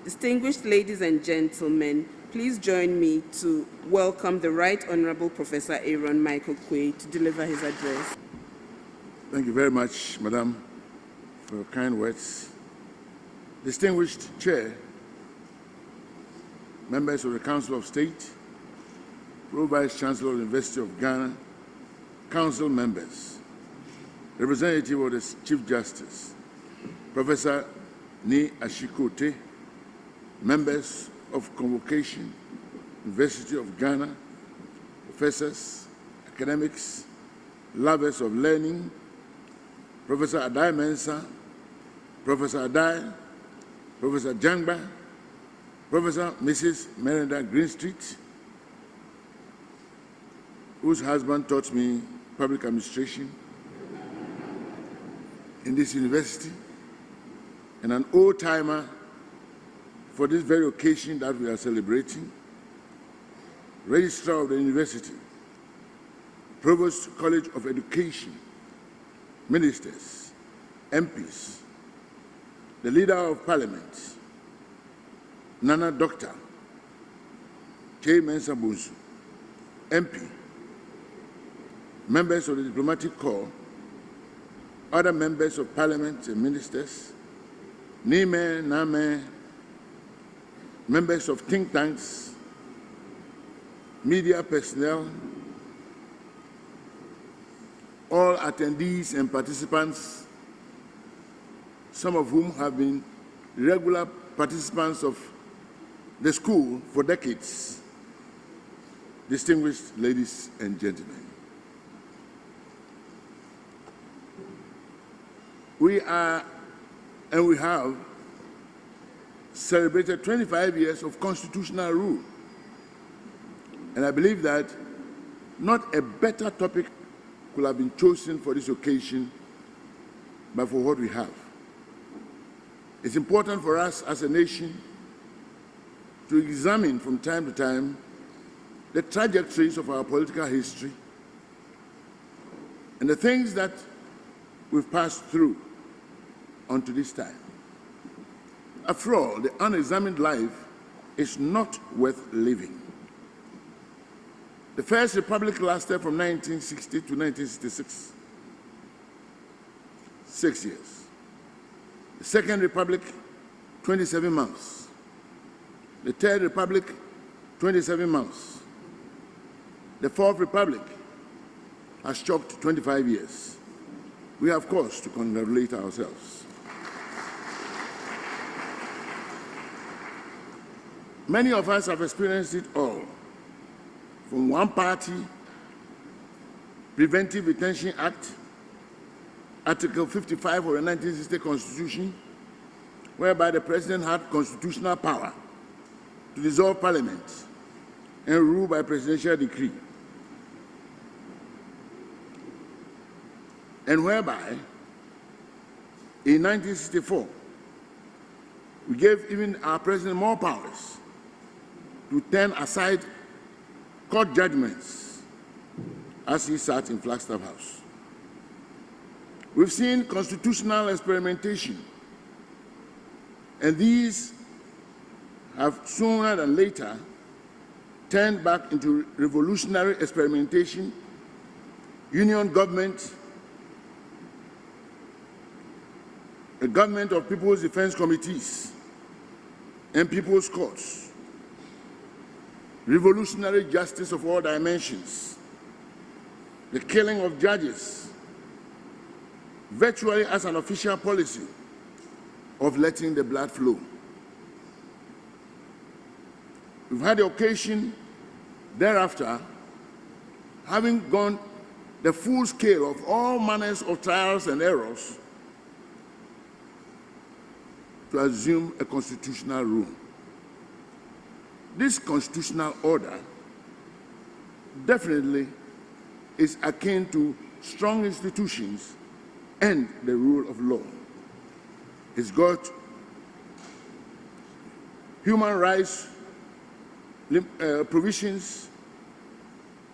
Distinguished ladies and gentlemen, please join me to welcome the Right Honourable Professor Mike Oquaye to deliver his address. Thank you very much, Madam, for your kind words. Distinguished Chair, members of the Council of State, Pro-Vice Chancellor of the University of Ghana, Council members, representative of the Chief Justice, Professor Ni Ashikote, members of Convocation, University of Ghana, professors, academics, lovers of learning, Professor Adai Mensah, Professor Adai, Professor Jangba, Professor Mrs. Merenda Greenstreet, whose husband taught me public administration in this university, and an old-timer for this very occasion that we are celebrating, Registrar of the University, Provost College of Education, Ministers, MPs, the Leader of Parliament, Nana Dr. J. Mensah Bonsu, MP, members of the Diplomatic Corps, other members of Parliament and ministers, Nime, Name, members of think tanks, media personnel, all attendees and participants, some of whom have been regular participants of the school for decades. Distinguished ladies and gentlemen, we are and we have celebrated 25 years of constitutional rule. And I believe that not a better topic could have been chosen for this occasion, but for what we have. It's important for us as a nation to examine from time to time the trajectories of our political history and the things that we've passed through unto this time. After all, the unexamined life is not worth living. The First Republic lasted from 1960 to 1966, 6 years. The Second Republic, 27 months. The Third Republic, 27 months. The Fourth Republic has chalked 25 years. We have cause to congratulate ourselves. Many of us have experienced it all, from one party, Preventive Detention Act, Article 55 of the 1960 Constitution, whereby the President had constitutional power to dissolve Parliament and rule by presidential decree, and whereby, in 1964, we gave even our President more powers to turn aside court judgments as he sat in Flagstaff House. We've seen constitutional experimentation, and these have sooner than later turned back into revolutionary experimentation, union government, a government of People's Defense Committees and People's Courts, revolutionary justice of all dimensions, the killing of judges, virtually as an official policy of letting the blood flow. We've had the occasion thereafter, having gone the full scale of all manners of trials and errors, to assume a constitutional rule. This constitutional order definitely is akin to strong institutions and the rule of law. It's got human rights provisions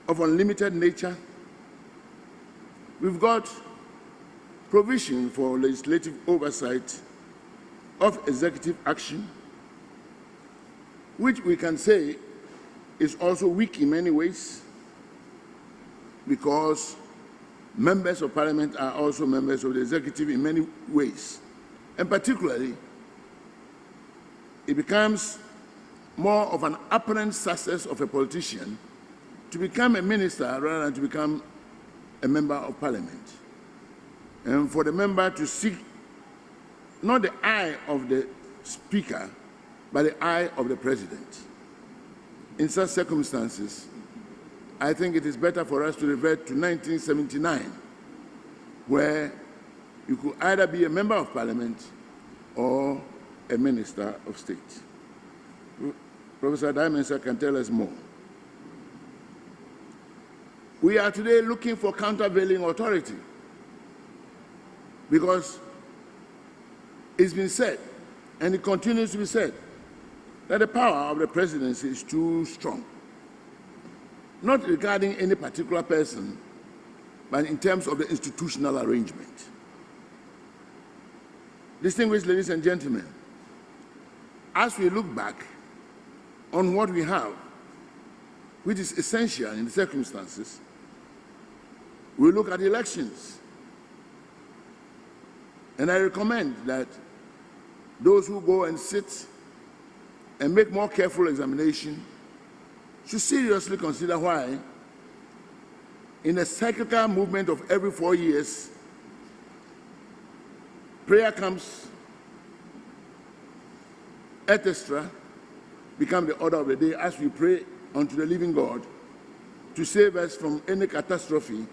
of unlimited nature. We've got provision for legislative oversight of executive action. which we can say is also weak in many ways, because members of parliament are also members of the executive in many ways. And particularly, it becomes more of an apparent success of a politician to become a minister rather than to become a member of parliament. And for the member to seek not the eye of the speaker, but the eye of the president. In such circumstances, I think it is better for us to revert to 1979, where you could either be a member of parliament or a minister of state. Professor Dimensa can tell us more. We are today looking for countervailing authority because it's been said, and it continues to be said, that the power of the presidency is too strong. Not regarding any particular person, but in terms of the institutional arrangement. Distinguished ladies and gentlemen, as we look back on what we have, which is essential in the circumstances, we look at elections. And I recommend that those who go and sit and make more careful examination should seriously consider why, in a cyclical movement of every 4 years, prayer comes, et cetera, become the order of the day as we pray unto the living God to save us from any catastrophe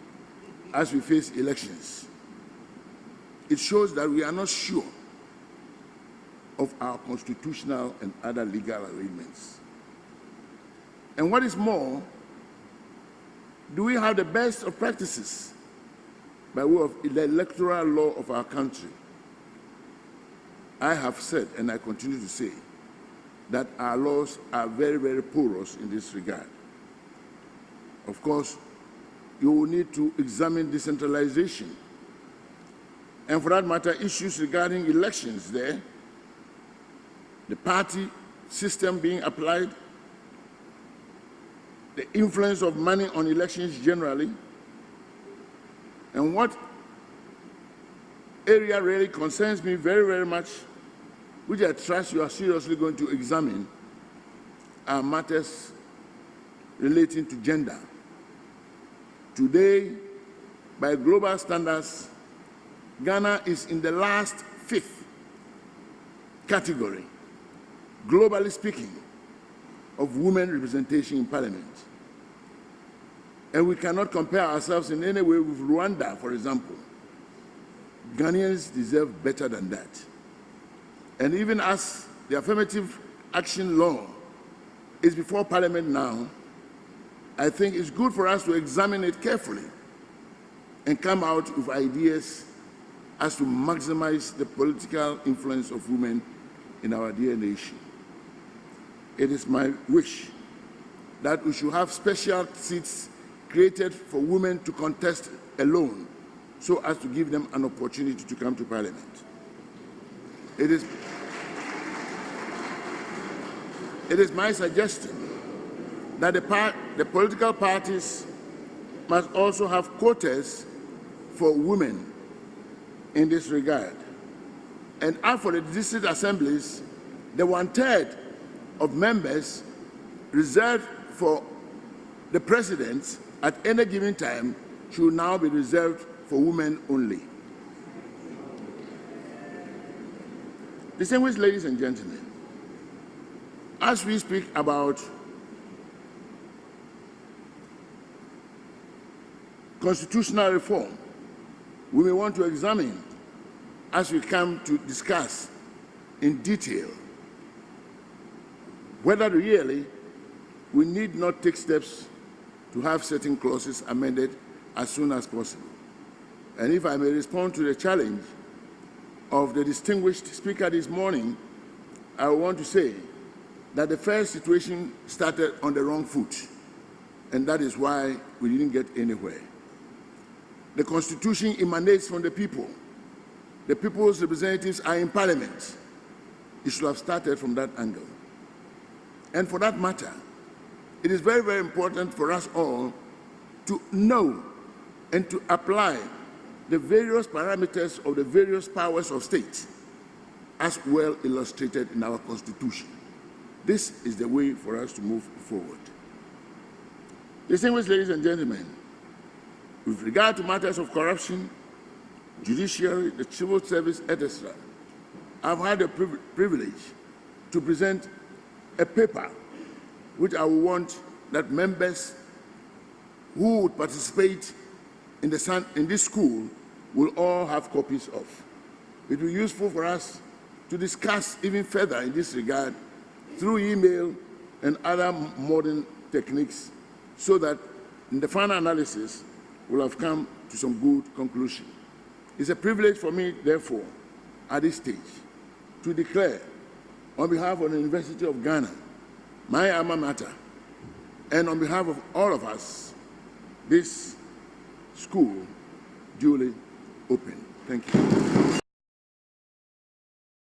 as we face elections. It shows that we are not sure of our constitutional and other legal arrangements. And what is more, do we have the best of practices by way of the electoral law of our country? I have said, and I continue to say, that our laws are very, very porous in this regard. Of course, you will need to examine decentralization. And for that matter, issues regarding elections there, the party system being applied, the influence of money on elections generally, and what area really concerns me very, very much, which I trust you are seriously going to examine, are matters relating to gender. Today, by global standards, Ghana is in the last 5th category, globally speaking, of women representation in parliament. And we cannot compare ourselves in any way with Rwanda, for example. Ghanaians deserve better than that. And even as the affirmative action law is before parliament now, I think it's good for us to examine it carefully and come out with ideas as to maximize the political influence of women in our dear nation. It is my wish that we should have special seats created for women to contest alone, so as to give them an opportunity to come to parliament. It is my suggestion that the political parties must also have quotas for women in this regard. And as for the district assemblies, the 1/3 of members reserved for the presidents at any given time should now be reserved for women only. Distinguished ladies and gentlemen, as we speak about constitutional reform, we may want to examine, as we come to discuss in detail, whether really we need not take steps to have certain clauses amended as soon as possible. And if I may respond to the challenge of the distinguished speaker this morning, I want to say that the first situation started on the wrong foot, and that is why we didn't get anywhere. The Constitution emanates from the people. The people's representatives are in parliament. It should have started from that angle. And for that matter, it is very, very important for us all to know and to apply the various parameters of the various powers of state as well illustrated in our Constitution. This is the way for us to move forward. Distinguished ladies and gentlemen, with regard to matters of corruption, judiciary, the civil service, etc., I've had the privilege to present a paper which I will want that members who would participate in this school will all have copies of. It will be useful for us to discuss even further in this regard through email and other modern techniques, so that in the final analysis we'll have come to some good conclusion. It's a privilege for me, therefore, at this stage, to declare on behalf of the University of Ghana, my alma mater, and on behalf of all of us, this school duly open. Thank you.